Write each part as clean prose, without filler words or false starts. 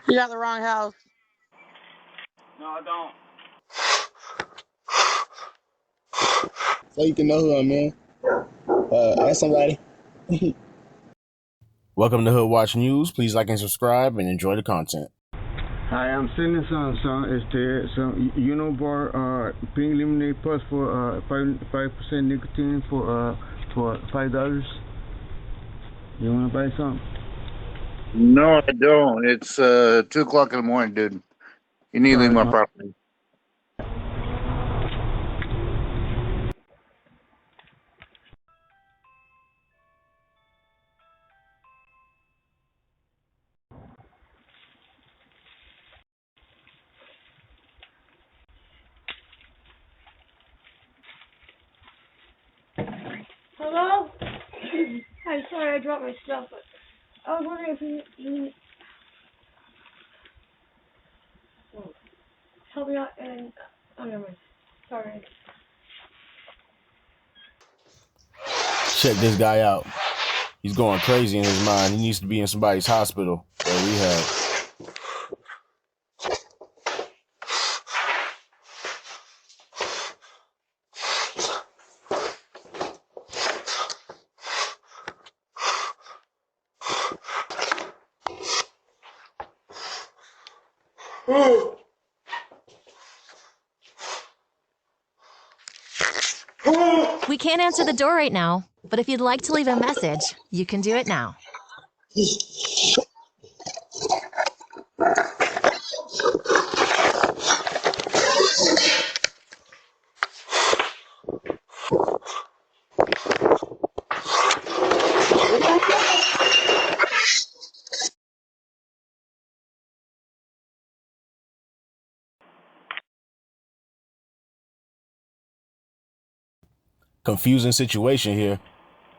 You got the wrong house. No, I don't. So you can know who I'm in. Ask somebody. Welcome to Hood Watch News. Please like and subscribe and enjoy the content. Hi, I'm sending some it's some pink lemonade plus for 5% nicotine for $5. You wanna buy something? No, I don't. It's 2 o'clock in the morning, dude. You need to leave my property. Hello? Hi, sorry I dropped my stuff, but I was wondering if you help me out and never mind. Sorry. Check this guy out. He's going crazy in his mind. He needs to be in somebody's hospital or rehab. We can't answer the door right now, but if you'd like to leave a message, you can do it now. Confusing situation here.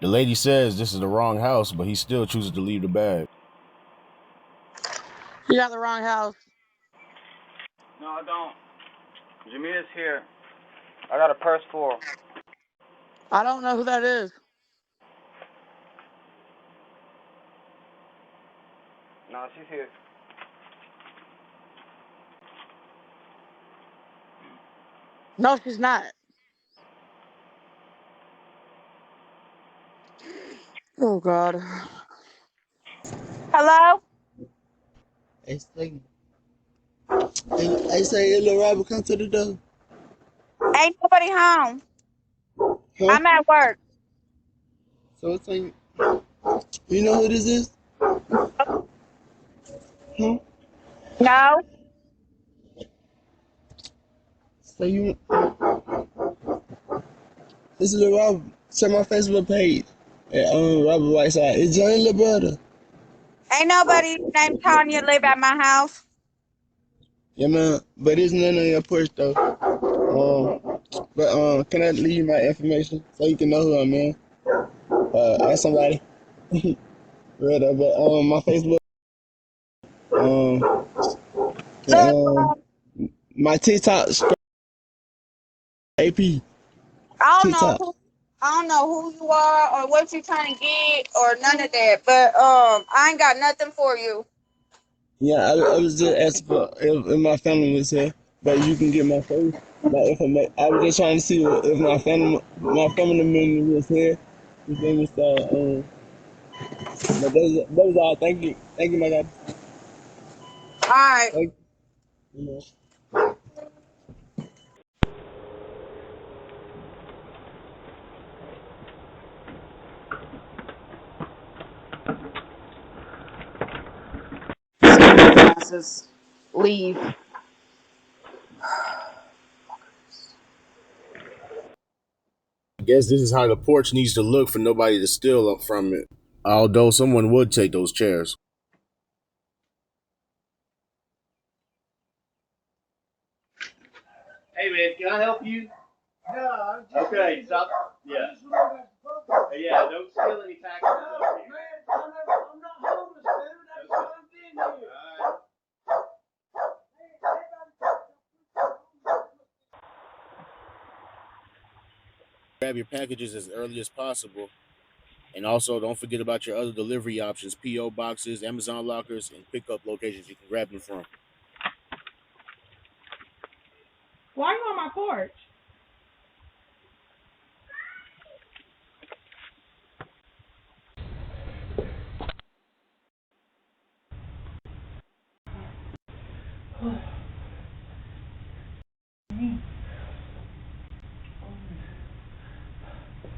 The lady says this is the wrong house, but he still chooses to leave the bag. You got the wrong house. No, I don't. Jameer's here. I got a purse for her. I don't know who that is. No, she's here. No, she's not. Oh, God. Hello? Hey, say, little Robert, come to the door. Ain't nobody home. Huh? I'm at work. So it's like, you know who this is? Huh? No? So this is little Robert. Check my Facebook page at Robert Whiteside. It's Johnny little brother. Ain't nobody named Tanya live at my house. Yeah, man. But it's none on your porch though. Can I leave you my information so you can know who I'm in? Ask somebody. Real though, but my Facebook, um, Look, my TikTok, AP, TikTok. I don't know who you are or what you trying to get or none of that. But I ain't got nothing for you. Yeah, I was just asking for if my family was here, but you can get my face. My information. I was just trying to see if my family member was here. You feel me? So, but that was all. Thank you, my God. All right. Thank you. Glasses. Leave. I guess this is how the porch needs to look for nobody to steal up from it. Although someone would take those chairs. Hey, man, can I help you? No. Okay, stop. Yeah. Yeah, don't steal any packages. No, man, I'm not homeless, dude. That's why I'm being here. All right. Grab your packages as early as possible And also, don't forget about your other delivery options: PO boxes, Amazon lockers, and pickup locations you can grab them from. Why are you on my porch?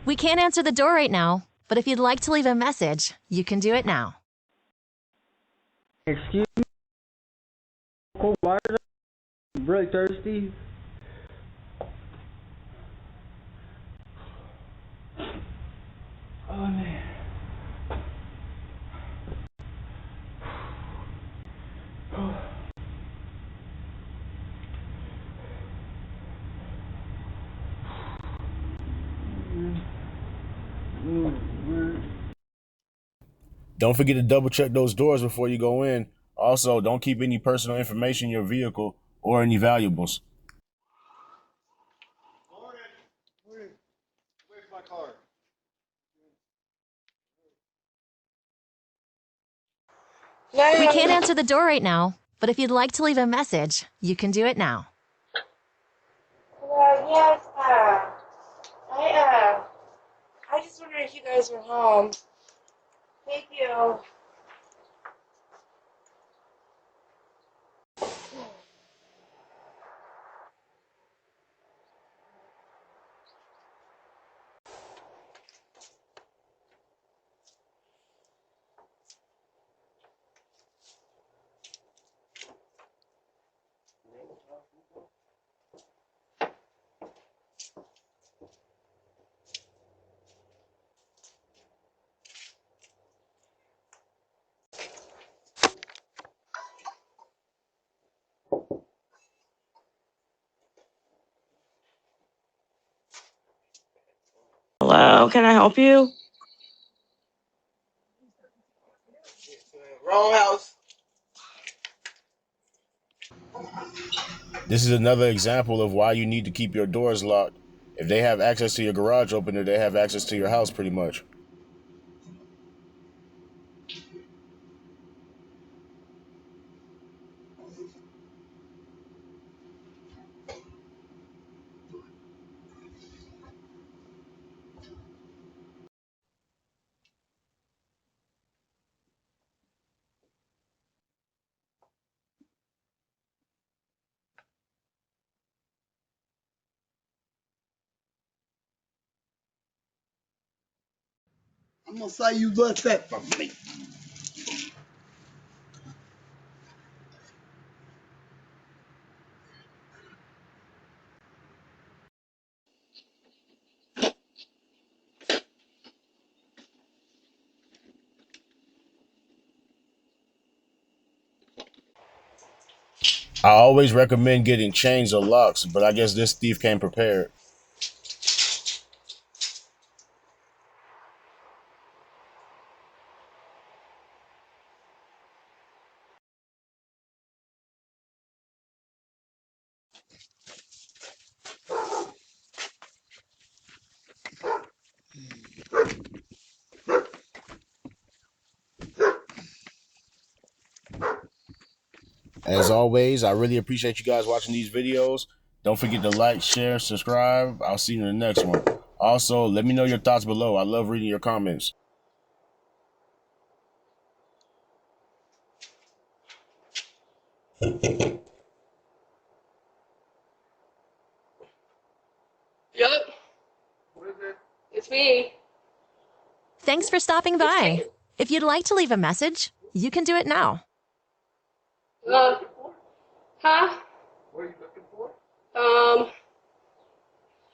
We can't answer the door right now, but if you'd like to leave a message, you can do it now. Excuse me, cold water. I'm really thirsty. Oh man. Don't forget to double check those doors before you go in. Also, don't keep any personal information in your vehicle or any valuables. Morning. Morning. Where's my car? We can't answer the door right now, but if you'd like to leave a message, you can do it now. Yes, I just wondered if you guys were home. Thank you. Hello, can I help you? Wrong house. This is another example of why you need to keep your doors locked. If they have access to your garage opener, they have access to your house pretty much. I'm gonna say you left that for me. I always recommend getting chains or locks, but I guess this thief came prepared. As always, I really appreciate you guys watching these videos. Don't forget to like, share, subscribe. I'll see you in the next one. Also, let me know your thoughts below. I love reading your comments. Yep. It's me. Thanks for stopping by. If you'd like to leave a message, you can do it now. Huh? What are you looking for?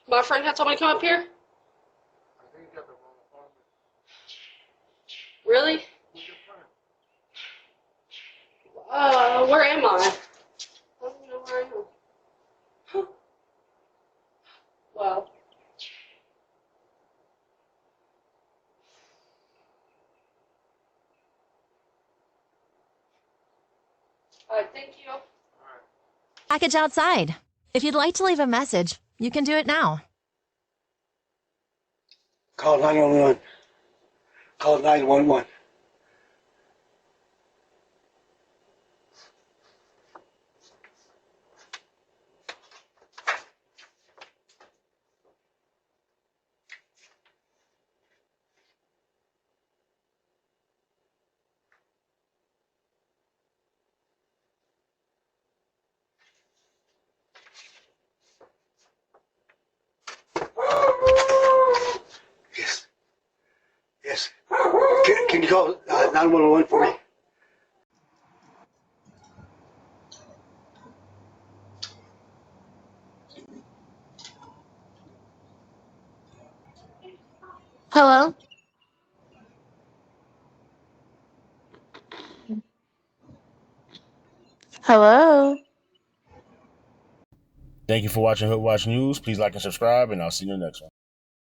My friend had told me to come up here. I think you got the wrong apartment. Really? Who's your friend? Where am I? I don't even know where I am. Huh. Well. Thank you. Package outside. If you'd like to leave a message, you can do it now. Call 911. Call 911. Yes. Yes. Can you call 911 for me? Hello? Hello? Thank you for watching Hood Watch News. Please like and subscribe, and I'll see you in the next one.